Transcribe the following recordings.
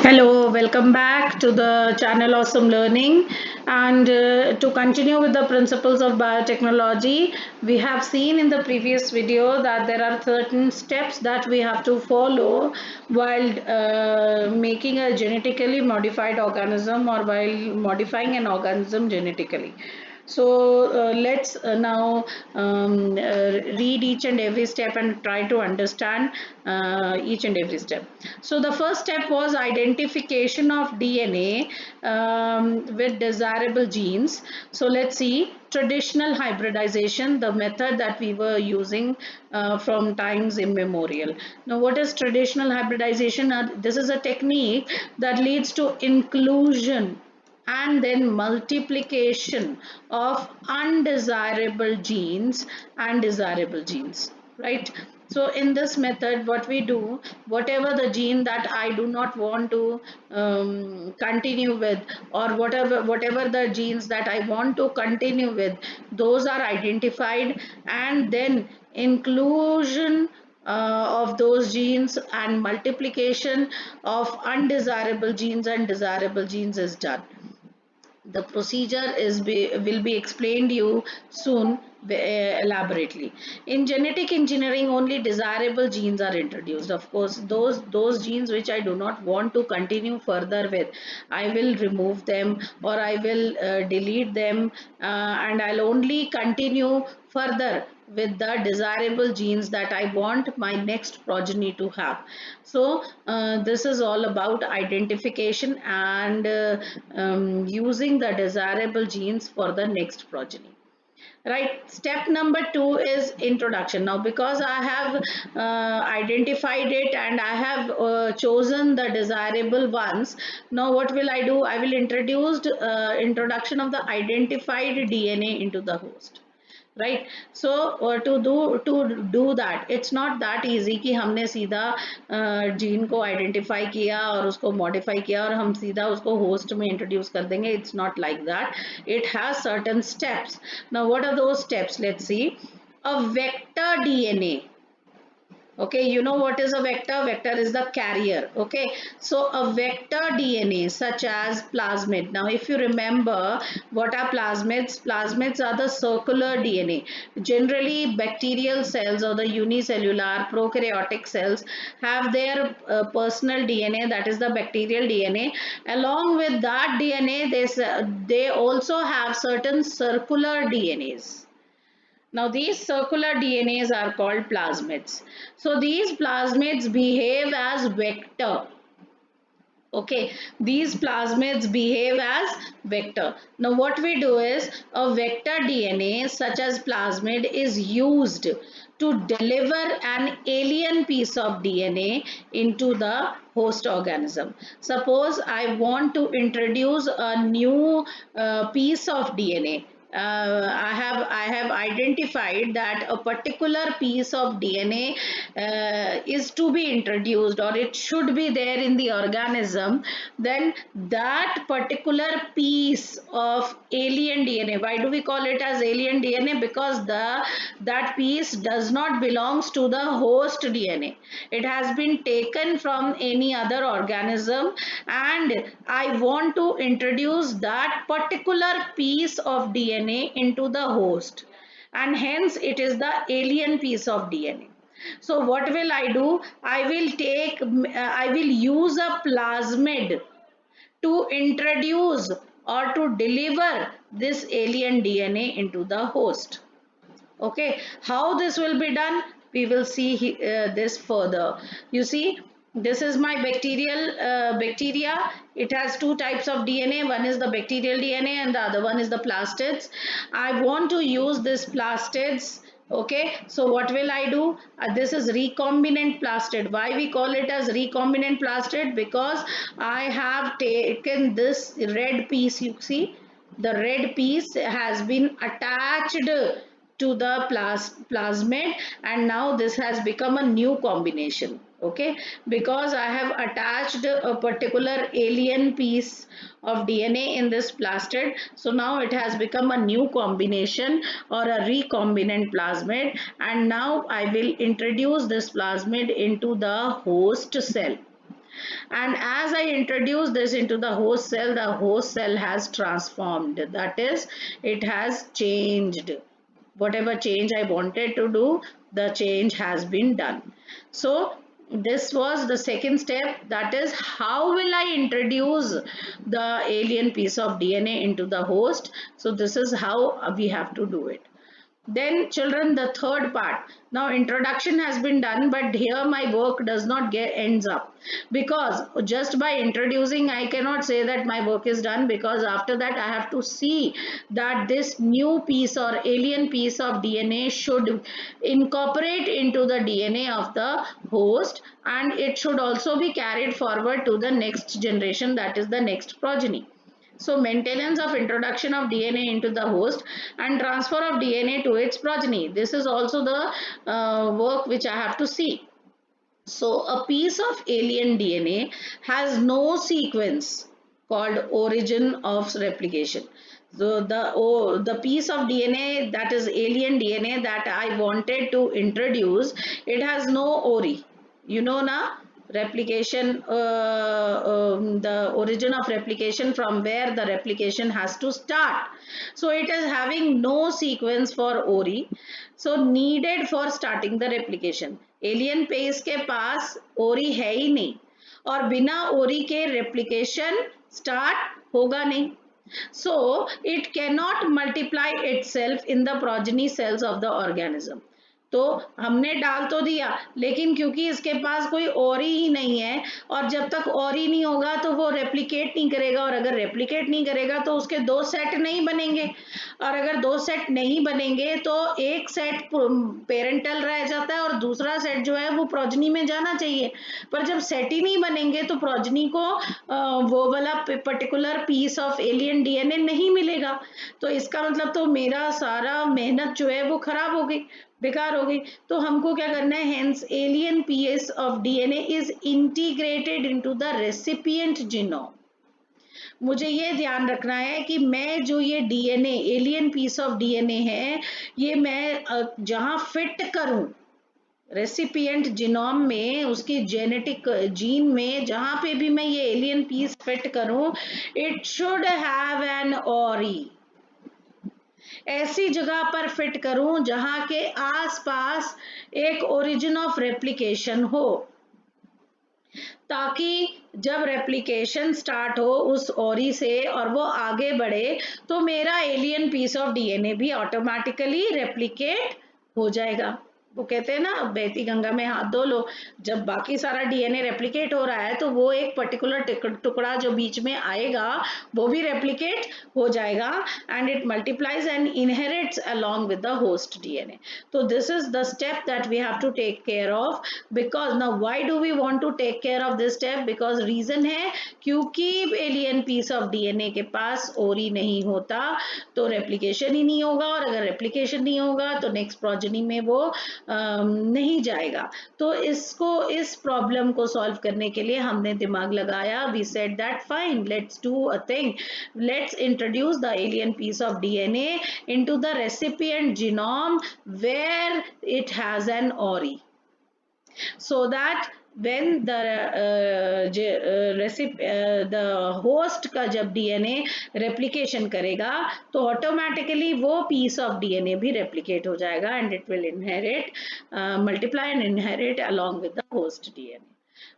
Hello, welcome back to the channel Awesome Learning. And to continue with the principles of biotechnology, we have seen in the previous video that there are certain steps that we have to follow while making a genetically modified organism or while modifying an organism genetically. So let's now read each and every step and try to understand each and every step. So the first step was identification of DNA with desirable genes. So let's see traditional hybridization, the method that we were using from times immemorial. Now, what is traditional hybridization? This is a technique that leads to inclusion and then multiplication of undesirable genes and desirable genes, right? So in this method, what we do, whatever the gene that I do not want to continue with, or whatever the genes that I want to continue with, those are identified, and then inclusion of those genes and multiplication of undesirable genes and desirable genes is done. The procedure will be explained you soon elaborately. In genetic engineering, only desirable genes are introduced. Of course, those genes which I do not want to continue further with, I will remove them, or I will delete them, and I'll only continue further with the desirable genes that I want my next progeny to have. So this is all about identification and using the desirable genes for the next progeny. Right. Step number 2 is introduction. Now, because I have identified it and I have chosen the desirable ones, now what will I do? I will introduce introduction of the identified DNA into the host, right? So to do that, it's not that easy कि हमने सीधा gene को identify किया और उसको modify किया और हम सीधा उसको होस्ट में इंट्रोड्यूस कर देंगे. It's not like that. It has certain steps. Now what are those steps? Let's see. A vector DNA. Okay, you know what is a vector? Vector is the carrier. Okay, so a vector DNA such as plasmid. Now if you remember, what are plasmids? Plasmids are the circular DNA. Generally bacterial cells or the unicellular prokaryotic cells have their personal DNA, that is the bacterial DNA. Along with that DNA, they also have certain circular DNAs. Now these circular DNAs are called plasmids. So these plasmids behave as vector. Okay, these plasmids behave as vector. Now what we do is, a vector DNA such as plasmid is used to deliver an alien piece of DNA into the host organism. Suppose I want to introduce a new piece of DNA. I have identified that a particular piece of DNA is to be introduced, or it should be there in the organism. Then that particular piece of alien DNA, why do we call it as alien DNA? Because that piece does not belongs to the host DNA. It has been taken from any other organism, and I want to introduce that particular piece of DNA into the host, and hence it is the alien piece of DNA. So what will I do? I will use a plasmid to introduce or to deliver this alien DNA into the host. Okay, how this will be done? We will see this further. You see, this is my bacteria. It has two types of DNA. One is the bacterial DNA and the other one is the plastids. I want to use this plastids. Okay, so what will I do? This is recombinant plastid. Why we call it as recombinant plastid? Because I have taken this red piece. You see, the red piece has been attached to the plasmid, and now this has become a new combination. Okay, because I have attached a particular alien piece of DNA in this plastid, so now it has become a new combination or a recombinant plasmid, and now I will introduce this plasmid into the host cell. And as I introduce this into the host cell has transformed. That is, it has changed. Whatever change I wanted to do, the change has been done. So this was the second step, that is how will I introduce the alien piece of DNA into the host. So this is how we have to do it. Then children, the third part. Now introduction has been done, but here my work does not get ends up, because just by introducing I cannot say that my work is done, because after that I have to see that this new piece or alien piece of DNA should incorporate into the DNA of the host, and it should also be carried forward to the next generation, that is the next progeny. So maintenance of introduction of DNA into the host and transfer of DNA to its progeny. This is also the work which I have to see. So a piece of alien DNA has no sequence called origin of replication. So the piece of DNA, that is alien DNA, that I wanted to introduce, it has no ori. You know na, replication, the origin of replication, from where the replication has to start. So it is having no sequence for ori, so needed for starting the replication. Alien piece के पास ओरी है ही नहीं, और बिना ओरी के replication start होगा नहीं. So it cannot multiply itself in the progeny cells of the organism. तो हमने डाल तो दिया, लेकिन क्योंकि इसके पास कोई ओरी ही नहीं है, और जब तक ओरी नहीं होगा तो वो रेप्लिकेट नहीं करेगा, और अगर रेप्लिकेट नहीं करेगा तो उसके दो सेट नहीं बनेंगे, और अगर दो सेट नहीं बनेंगे तो एक सेट पेरेंटल रह जाता है और दूसरा सेट जो है वो प्रोजनी में जाना चाहिए. पर जब सेट ही नहीं बनेंगे तो प्रोजनी को वो वाला particular piece of alien DNA नहीं मिलेगा. तो इसका मतलब तो मेरा सारा मेहनत जो है वो खराब हो गई, बेकार हो गई. तो हमको क्या करना है, hence alien piece of DNA is integrated into the recipient genome. मुझे ये ध्यान रखना है कि मैं जो ये DNA alien piece of DNA है, ये मैं जहां फिट करूं रेसिपिएंट जीनोम में, उसकी जेनेटिक जीन में, जहां पे भी मैं ये एलियन पीस फिट करूं, इट शुड हैव एन ओरी. ऐसी जगह पर फिट करूं जहां के आसपास एक ओरिजिन ऑफ रेप्लिकेशन हो, ताकि जब रेप्लिकेशन स्टार्ट हो उस ओरी से और वो आगे बढ़े, तो मेरा एलियन पीस ऑफ डीएनए भी ऑटोमेटिकली रेप्लिकेट हो जाएगा. वो कहते हैं ना, बहती गंगा में हाथ धो लो. जब बाकी सारा डीएनए रेप्लिकेट हो रहा है तो वो एक पर्टिकुलर टुकड़ा जो बीच में आएगा वो भी रेप्लिकेट हो जाएगा, and it multiplies and inherits along with the host DNA. तो this is the step that we have to take care of. Because now why do we want to take care of this step? Because reason है क्योंकि alien piece of DNA के पास ओरी नहीं होता तो replication ही नहीं होगा, और अगर रेप्लिकेशन नहीं होगा तो नेक्स्ट प्रोजेनी में वो नहीं जाएगा. तो इसको, इस प्रॉब्लम को सॉल्व करने के लिए हमने दिमाग लगाया. We said that fine, let's do a thing, let's introduce the alien piece of DNA into the recipient genome where it has an ori, so that when the host का जब DNA replication करेगा तो automatically वो piece of DNA भी replicate हो जाएगा, and it will inherit, multiply and inherit along with the host DNA.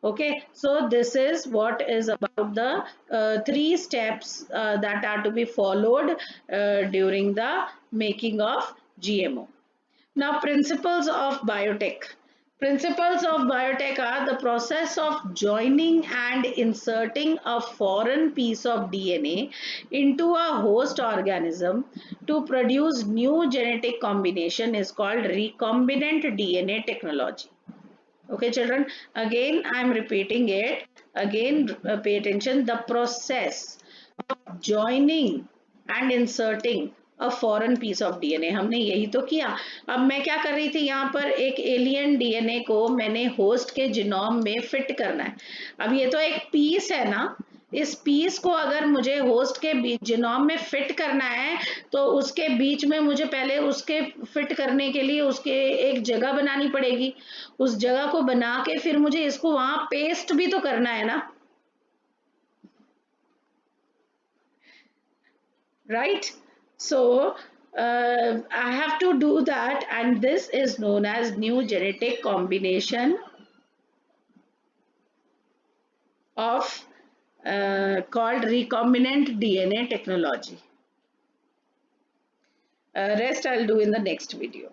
Okay, so this is what is about the three steps that are to be followed during the making of GMO. Now, principles of biotech. Principles of biotech are the process of joining and inserting a foreign piece of DNA into a host organism to produce new genetic combination is called recombinant DNA technology. Okay, children, again I am repeating it. Again, pay attention. The process of joining and inserting a foreign piece of DNA, हमने यही तो किया. अब मैं क्या कर रही थी, यहाँ पर एक एलियन डीएनए को मैंने होस्ट के जीनोम में फिट करना है. अब ये तो एक पीस है ना, इस पीस को अगर मुझे होस्ट के बीच जीनोम में फिट करना है तो उसके बीच में मुझे पहले उसके फिट करने के लिए उसके एक जगह बनानी पड़ेगी, उस जगह को बना के फिर मुझे इसको वहां पेस्ट भी तो करना है ना, right? So I have to do that, and this is known as new genetic combination of called recombinant DNA technology. Rest I'll do in the next video.